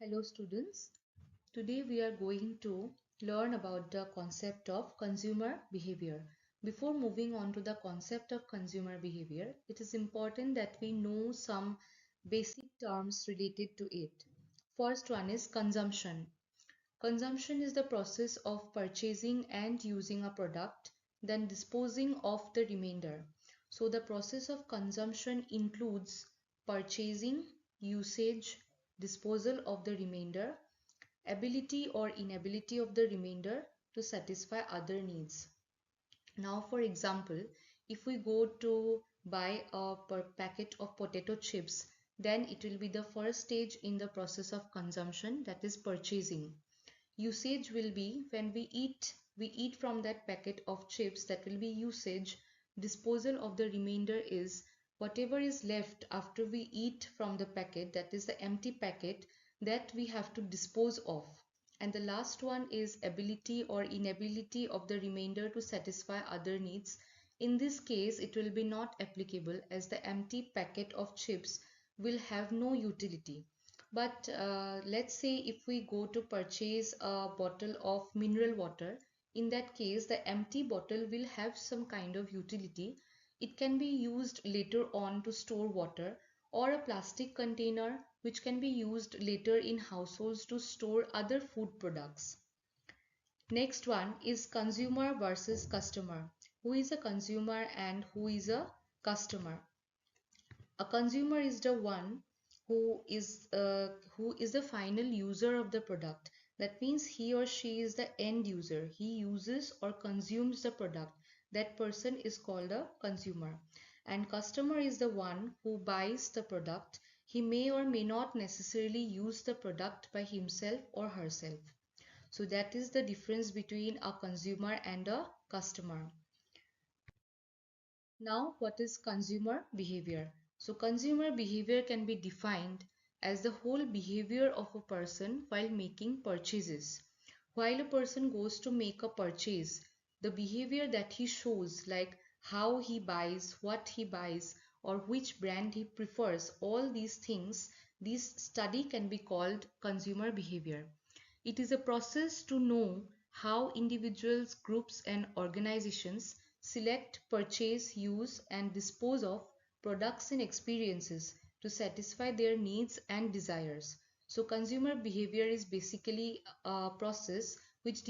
Hello students, today we are going to learn about the concept of consumer behavior. Before moving on to the concept of consumer behavior, it is important that we know some basic terms related to it. First one is consumption. Consumption is the process of purchasing and using a product, then disposing of the remainder. So the process of consumption includes purchasing, usage, disposal of the remainder, ability or inability of the remainder to satisfy other needs. Now, for example, if we go to buy a packet of potato chips, then it will be the first stage in the process of consumption, that is purchasing. Usage will be when we eat from that packet of chips, that will be usage. Disposal of the remainder is whatever is left after we eat from the packet, that is the empty packet, that we have to dispose of. And the last one is ability or inability of the remainder to satisfy other needs. In this case, it will be not applicable as the empty packet of chips will have no utility. But let's say if we go to purchase a bottle of mineral water, in that case, the empty bottle will have some kind of utility. It can be used later on to store water, or a plastic container which can be used later in households to store other food products. Next one is consumer versus customer. Who is a consumer and who is a customer? A consumer is the one who is the final user of the product. That means he or she is the end user. He uses or consumes the product. That person is called a consumer. And customer is the one who buys the product. He may or may not necessarily use the product by himself or herself. So that is the difference between a consumer and a customer. Now, what is consumer behavior? So, consumer behavior can be defined as the whole behavior of a person while making purchases. While a person goes to make a purchase, the behavior that he shows, like how he buys, what he buys, or which brand he prefers, all these things, this study can be called consumer behavior. It is a process to know how individuals, groups, and organizations select, purchase, use, and dispose of products and experiences to satisfy their needs and desires. So, consumer behavior is basically a process which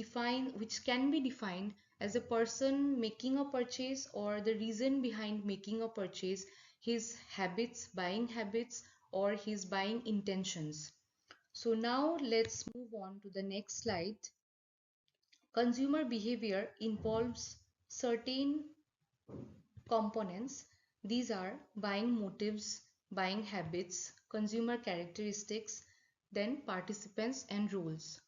can be defined as a person making a purchase or the reason behind making a purchase, his habits, buying habits, or his buying intentions. So now let's move on to the next slide. Consumer behavior involves certain components. These are buying motives, buying habits, consumer characteristics, then participants and rules.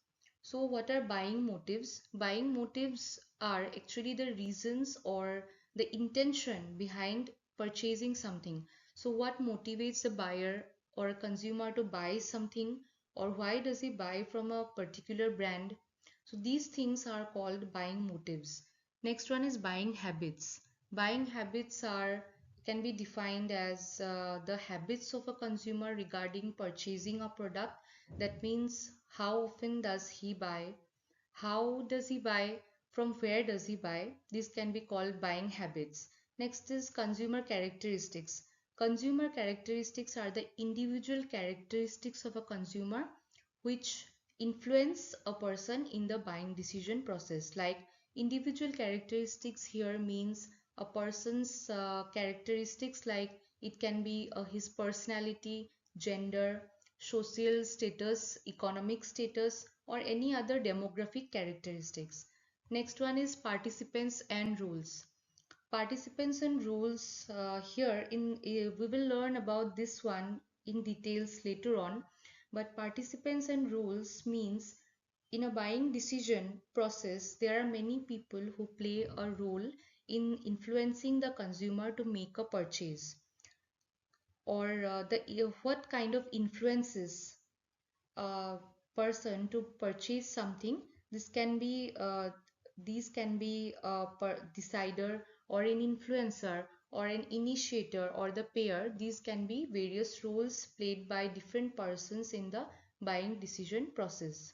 So what are buying motives? Buying motives are actually the reasons or the intention behind purchasing something. So what motivates a buyer or a consumer to buy something, or why does he buy from a particular brand? So these things are called buying motives. Next one is buying habits. Buying habits are can be defined as the habits of a consumer regarding purchasing a product. That means how often does he buy, how does he buy, from where does he buy. This can be called buying habits. Next is consumer characteristics. Consumer characteristics are the individual characteristics of a consumer which influence a person in the buying decision process. Like individual characteristics here means a person's characteristics, like it can be his personality, gender, social status, economic status, or any other demographic characteristics. Next one is participants and rules. Participants and rules, here in we will learn about this one in details later on. But participants and rules means in a buying decision process there are many people who play a role in influencing the consumer to make a purchase, or what kind of influences a person to purchase something. This can be these can be a decider or an influencer or an initiator or the pair. These can be various roles played by different persons in the buying decision process.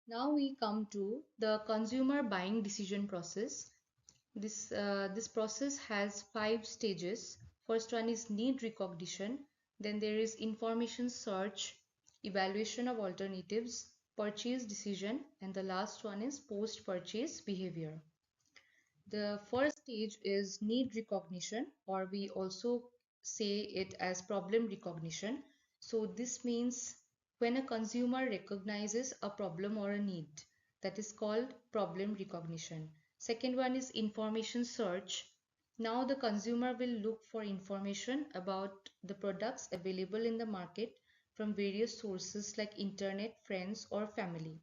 Now we come to the consumer buying decision process. This process has 5 stages. First one is need recognition, then there is information search, evaluation of alternatives, purchase decision, and the last one is post-purchase behavior. The first stage is need recognition, or we also say it as problem recognition. So this means when a consumer recognizes a problem or a need, that is called problem recognition. Second one is information search. Now the consumer will look for information about the products available in the market from various sources like internet, friends, or family.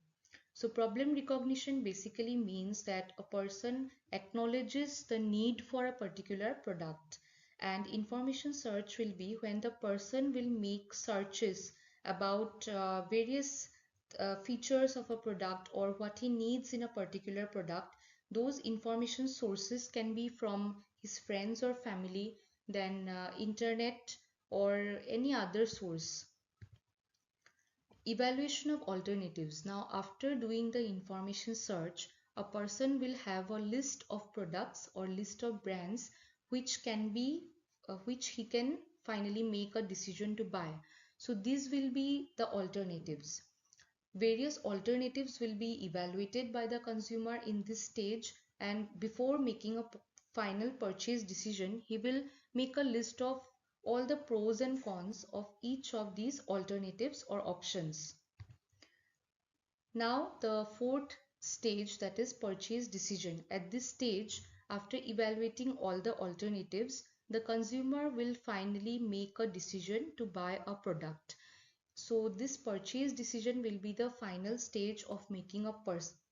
So problem recognition basically means that a person acknowledges the need for a particular product, and information search will be when the person will make searches about various features of a product or what he needs in a particular product. Those information sources can be from his friends or family, then internet or any other source. Evaluation of alternatives. Now, after doing the information search, a person will have a list of products or list of brands which can be which he can finally make a decision to buy. So these will be the alternatives. Various alternatives will be evaluated by the consumer in this stage, and before making a final purchase decision, he will make a list of all the pros and cons of each of these alternatives or options. Now the fourth stage, that is purchase decision. At this stage, after evaluating all the alternatives, the consumer will finally make a decision to buy a product. So this purchase decision will be the final stage of making a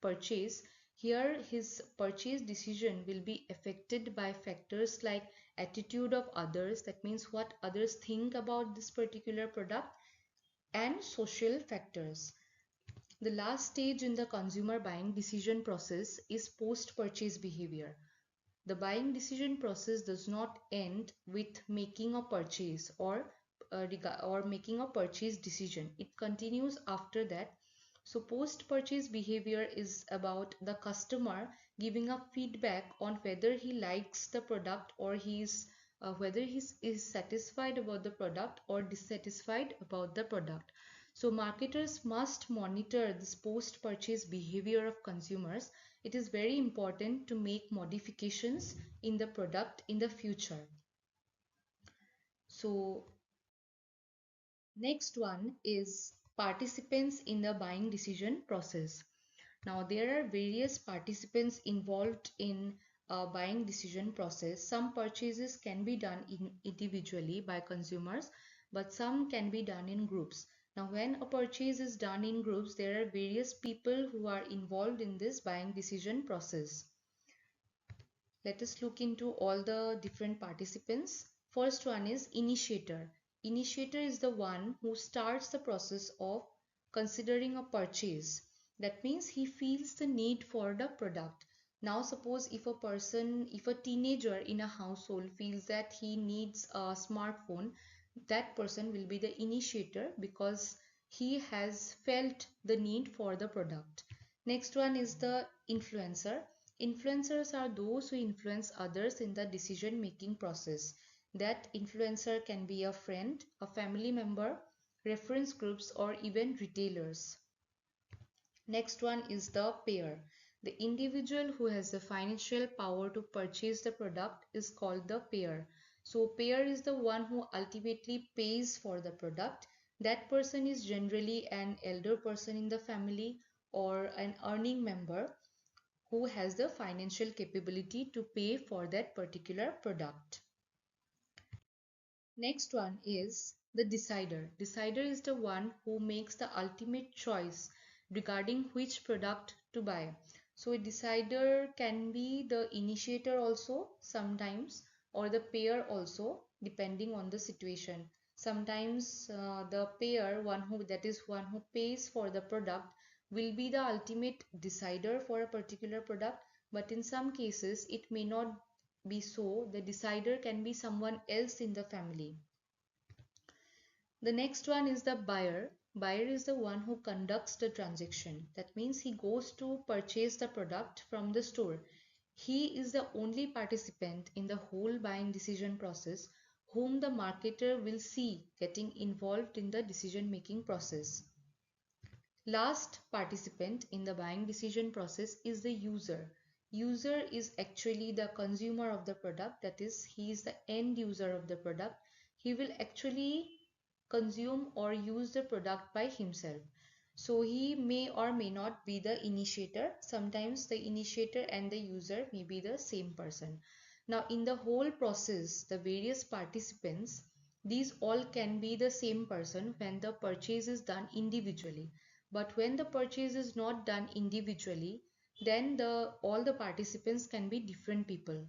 purchase. Here his purchase decision will be affected by factors like attitude of others, that means what others think about this particular product, and social factors. The last stage in the consumer buying decision process is post-purchase behavior. The buying decision process does not end with making a purchase or making a purchase decision. It continues after that. So post-purchase behavior is about the customer giving a feedback on whether he likes the product or whether he is satisfied about the product or dissatisfied about the product. So marketers must monitor this post-purchase behavior of consumers. It is very important to make modifications in the product in the future. So next one is participants in the buying decision process. Now there are various participants involved in a buying decision process. Some purchases can be done individually by consumers, but some can be done in groups. Now when a purchase is done in groups, there are various people who are involved in this buying decision process. Let us look into all the different participants. First one is initiator. Initiator is the one who starts the process of considering a purchase. That means he feels the need for the product. Now suppose if a teenager in a household feels that he needs a smartphone, that person will be the initiator because he has felt the need for the product. Next one is the influencer. Influencers are those who influence others in the decision making process. That influencer can be a friend, a family member, reference groups, or even retailers. Next one is the payer. The individual who has the financial power to purchase the product is called the payer. So payer is the one who ultimately pays for the product. That person is generally an elder person in the family or an earning member who has the financial capability to pay for that particular product. Next one is the decider. Decider is the one who makes the ultimate choice regarding which product to buy. So a decider can be the initiator also sometimes, or the payer also, depending on the situation. Sometimes the payer, one who pays for the product, will be the ultimate decider for a particular product, but in some cases it may not be so. The decider can be someone else in the family. The next one is the buyer. Buyer is the one who conducts the transaction. That means he goes to purchase the product from the store. He is the only participant in the whole buying decision process whom the marketer will see getting involved in the decision making process. Last participant in the buying decision process is the user. User is actually the consumer of the product, that is, he is the end user of the product. He will actually consume or use the product by himself. So he may or may not be the initiator. Sometimes the initiator and the user may be the same person. Now, in the whole process, the various participants, these all can be the same person when the purchase is done individually. But when the purchase is not done individually, then all the participants can be different people.